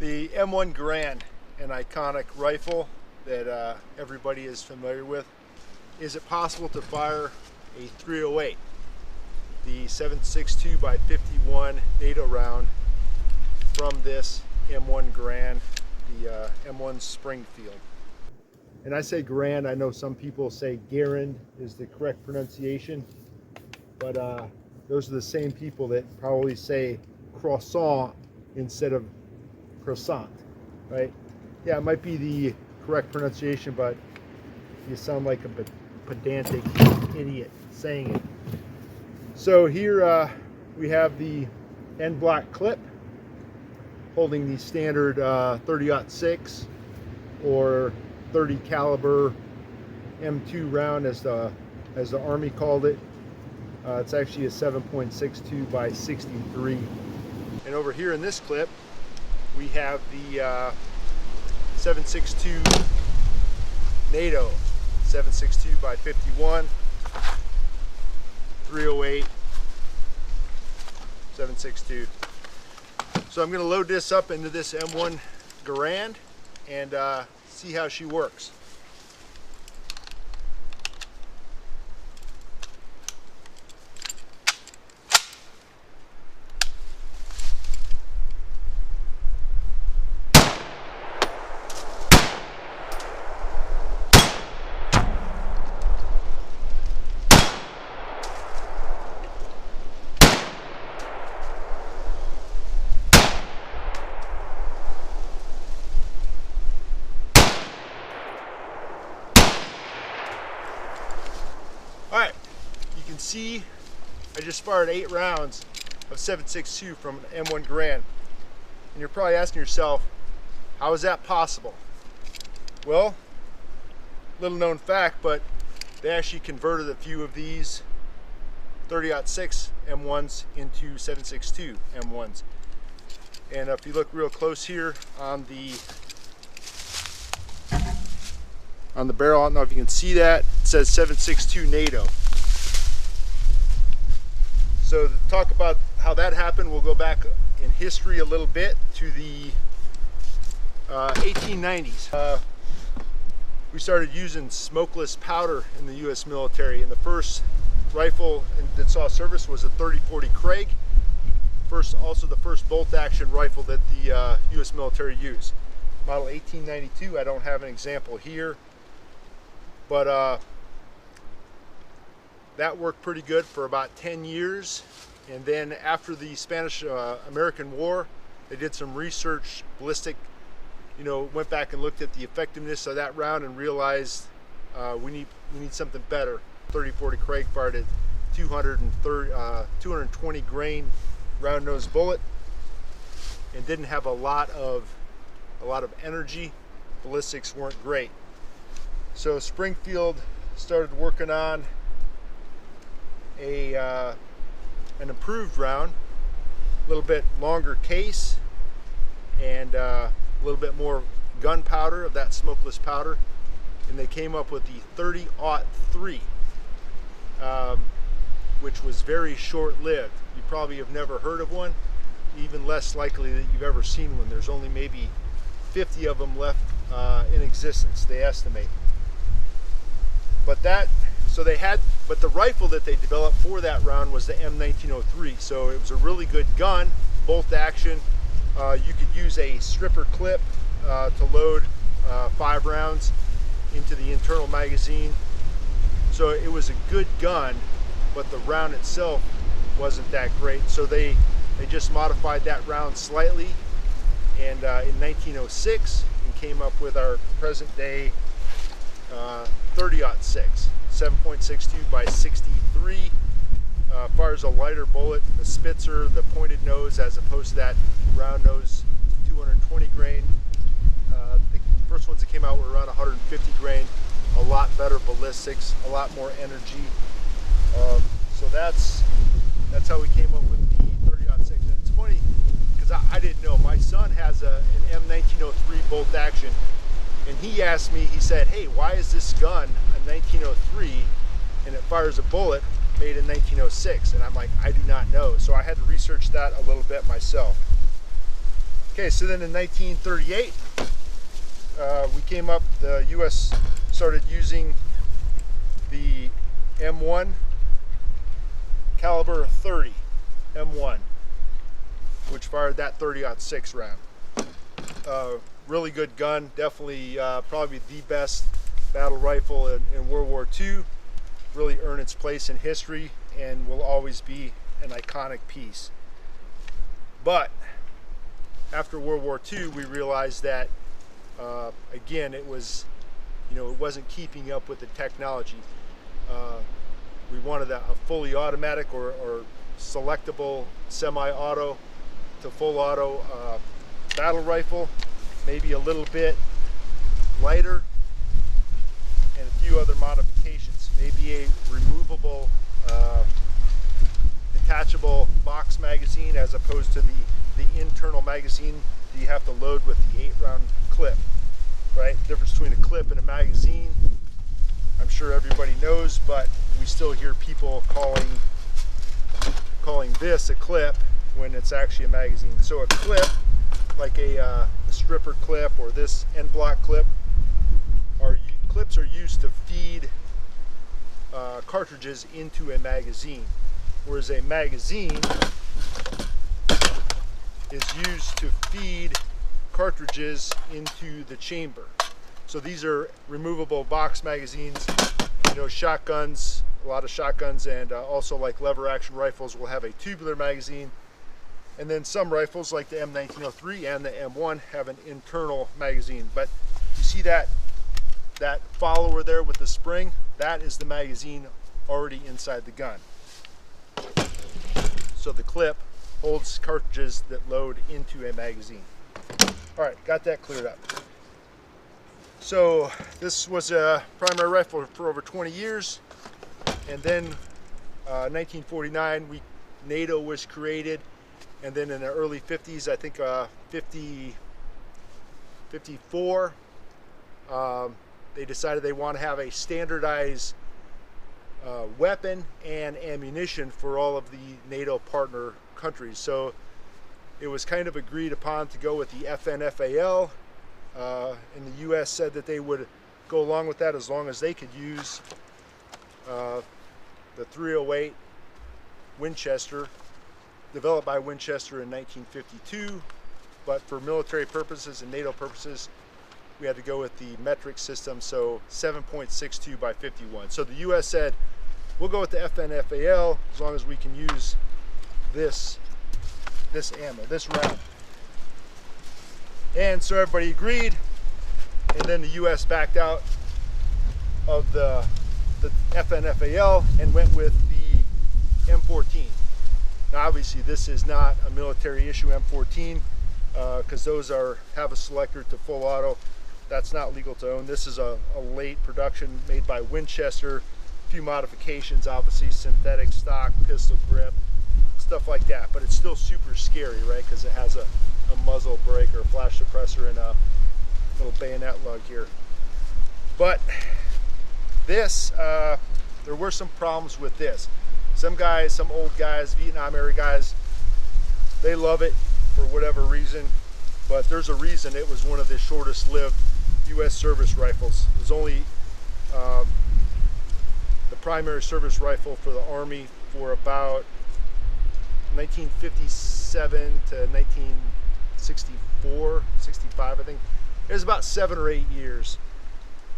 The M1 Garand, an iconic rifle that everybody is familiar with. Is it possible to fire a 308, the 7.62 by 51 NATO round, from this M1 Garand, the M1 Springfield? And I say Garand, I know some people say Garand is the correct pronunciation, but those are the same people that probably say croissant instead of croissant, right? Yeah, it might be the correct pronunciation, but you sound like a pedantic idiot saying it. So here we have the end block clip holding the standard 30-06 or 30 caliber M2 round, as the Army called it. It's actually a 7.62 by 63. And over here in this clip, we have the 7.62 NATO, 7.62 by 51, 308, 7.62. So I'm going to load this up into this M1 Garand and see how she works. Alright, you can see I just fired 8 rounds of 7.62 from an M1 Garand. And you're probably asking yourself, how is that possible? Well, little known fact, but they actually converted a few of these 30-06 M1s into 7.62 M1s. And if you look real close here on the barrel, I don't know if you can see that, it says 7.62 NATO. So to talk about how that happened, we'll go back in history a little bit to the 1890s. We started using smokeless powder in the U.S. military, and the first rifle that saw service was a 30-40 Craig. Also the first bolt-action rifle that the U.S. military used. Model 1892, I don't have an example here. But that worked pretty good for about 10 years. And then after the Spanish-American War, they did some research, ballistic, went back and looked at the effectiveness of that round and realized we need something better. 30-40 Craig fired a 220 grain round nose bullet and didn't have a lot of energy. Ballistics weren't great. So Springfield started working on an improved round, a little bit longer case, and a little bit more gunpowder of that smokeless powder, and they came up with the 30-03, which was very short-lived. You probably have never heard of one, even less likely that you've ever seen one. There's only maybe 50 of them left in existence, they estimate. But the rifle that they developed for that round was the M1903. So it was a really good gun, bolt action. You could use a stripper clip to load 5 rounds into the internal magazine. So it was a good gun, but the round itself wasn't that great. So they just modified that round slightly, and in 1906 and came up with our present day 30-06, 7.62 by 63, fires a lighter bullet, a Spitzer, the pointed nose, as opposed to that round nose 220 grain. The first ones that came out were around 150 grain, a lot better ballistics, a lot more energy. So that's how we came up with the 30-06. And it's funny because I didn't know. My son has an M1903 bolt action. And he asked me, he said, hey, why is this gun a 1903 and it fires a bullet made in 1906? And I'm like, I do not know. So I had to research that a little bit myself. Okay, so then in 1938, the U.S. started using the M1 caliber 30 M1, which fired that 30-06 round. Really good gun, definitely probably the best battle rifle in World War II. Really earned its place in history and will always be an iconic piece. But after World War II, we realized that again, it wasn't keeping up with the technology. We wanted a fully automatic or selectable semi-auto to full auto battle rifle, maybe a little bit lighter, and a few other modifications. Maybe a removable detachable box magazine as opposed to the internal magazine that you have to load with the 8-round clip, right? Difference between a clip and a magazine, I'm sure everybody knows, but we still hear people calling this a clip when it's actually a magazine. So a clip, like a stripper clip or this end block clip, clips are used to feed cartridges into a magazine, whereas a magazine is used to feed cartridges into the chamber. So these are removable box magazines. You know, shotguns, a lot of shotguns, and also like lever action rifles will have a tubular magazine. And then some rifles like the M1903 and the M1 have an internal magazine. But you see that follower there with the spring? That is the magazine already inside the gun. So the clip holds cartridges that load into a magazine. All right, got that cleared up. So this was a primary rifle for over 20 years. And then 1949, NATO was created. And then in the early 50s, I think 54, they decided they want to have a standardized weapon and ammunition for all of the NATO partner countries. So it was kind of agreed upon to go with the FNFAL, and the US said that they would go along with that as long as they could use the .308 Winchester, developed by Winchester in 1952, but for military purposes and NATO purposes, we had to go with the metric system, so 7.62 by 51. So the US said, we'll go with the FNFAL as long as we can use this ammo, this round. And so everybody agreed, and then the US backed out of the FNFAL and went with the M14. Now obviously this is not a military issue M14, because those have a selector to full auto. That's not legal to own. This is a late production made by Winchester. A few modifications, obviously, synthetic stock, pistol grip, stuff like that. But it's still super scary, right? Because it has a muzzle brake or a flash suppressor and a little bayonet lug here. But this, there were some problems with this. Some guys, some old guys, Vietnam era guys, they love it for whatever reason. But there's a reason it was one of the shortest lived U.S. service rifles. It was only the primary service rifle for the Army for about 1957 to 1964, 65, I think. It was about 7 or 8 years.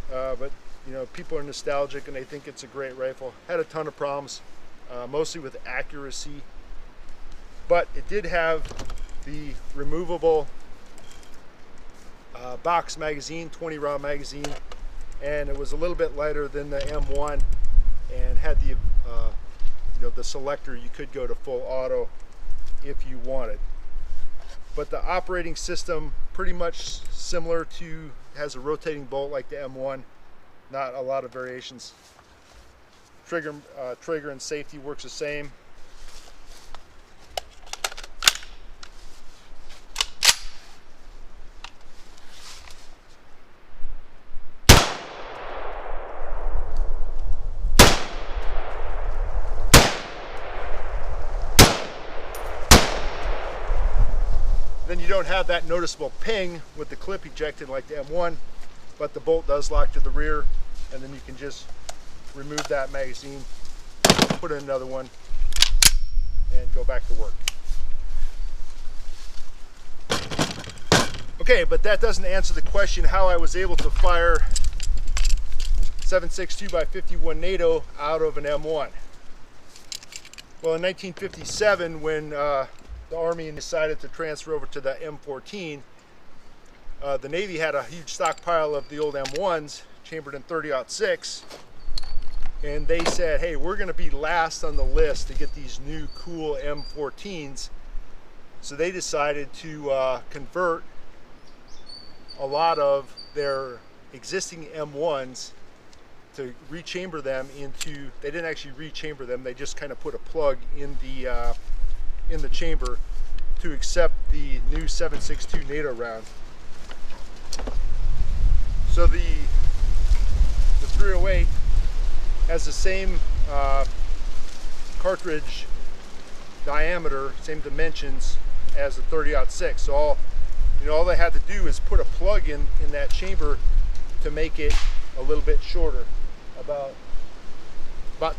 But you know, people are nostalgic and they think it's a great rifle. Had a ton of problems, mostly with accuracy. But it did have the removable box magazine, 20-round magazine, and it was a little bit lighter than the M1, and had the the selector. You could go to full auto if you wanted. But the operating system pretty much similar to, has a rotating bolt like the M1. Not a lot of variations. Trigger and safety works the same. Then you don't have that noticeable ping with the clip ejected like the M1, but the bolt does lock to the rear, and then you can just remove that magazine, put in another one, and go back to work. Okay, but that doesn't answer the question how I was able to fire 7.62x51 NATO out of an M1. Well, in 1957, when the Army decided to transfer over to the M14, the Navy had a huge stockpile of the old M1s chambered in 30-06, and they said, hey, we're going to be last on the list to get these new cool M14s. So they decided to convert a lot of their existing M1s to rechamber them into, they didn't actually rechamber them, they just kind of put a plug in the chamber to accept the new 7.62 NATO round. So the 308 has the same cartridge diameter, same dimensions as the 30-06. So all they had to do is put a plug in that chamber to make it a little bit shorter, about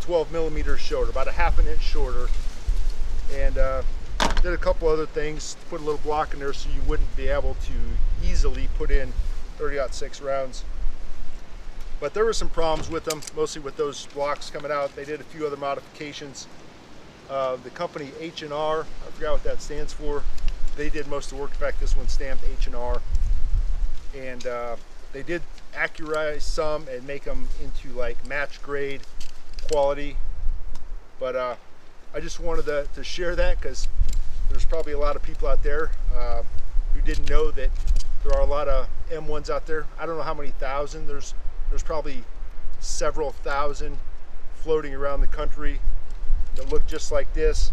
12 millimeters shorter, about a ½ inch shorter, and did a couple other things, put a little block in there so you wouldn't be able to easily put in 30-06 rounds. But there were some problems with them, mostly with those blocks coming out. They did a few other modifications. The company H&R, I forgot what that stands for, they did most of the work. In fact, this one's stamped H&R, and they did accurize some and make them into like match grade quality. But I just wanted to share that because there's probably a lot of people out there who didn't know that there are a lot of M1s out there. I don't know how many thousand. There's probably several thousand floating around the country that look just like this,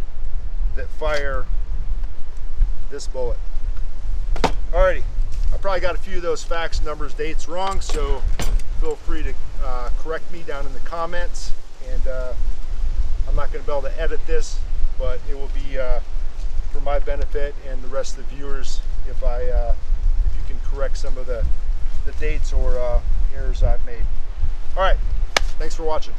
that fire this bullet. Alrighty, I probably got a few of those facts, numbers, dates wrong, so feel free to correct me down in the comments. And I'm not going to be able to edit this, but it will be for my benefit and the rest of the viewers if you can correct some of the dates or errors I've made. All right, thanks for watching.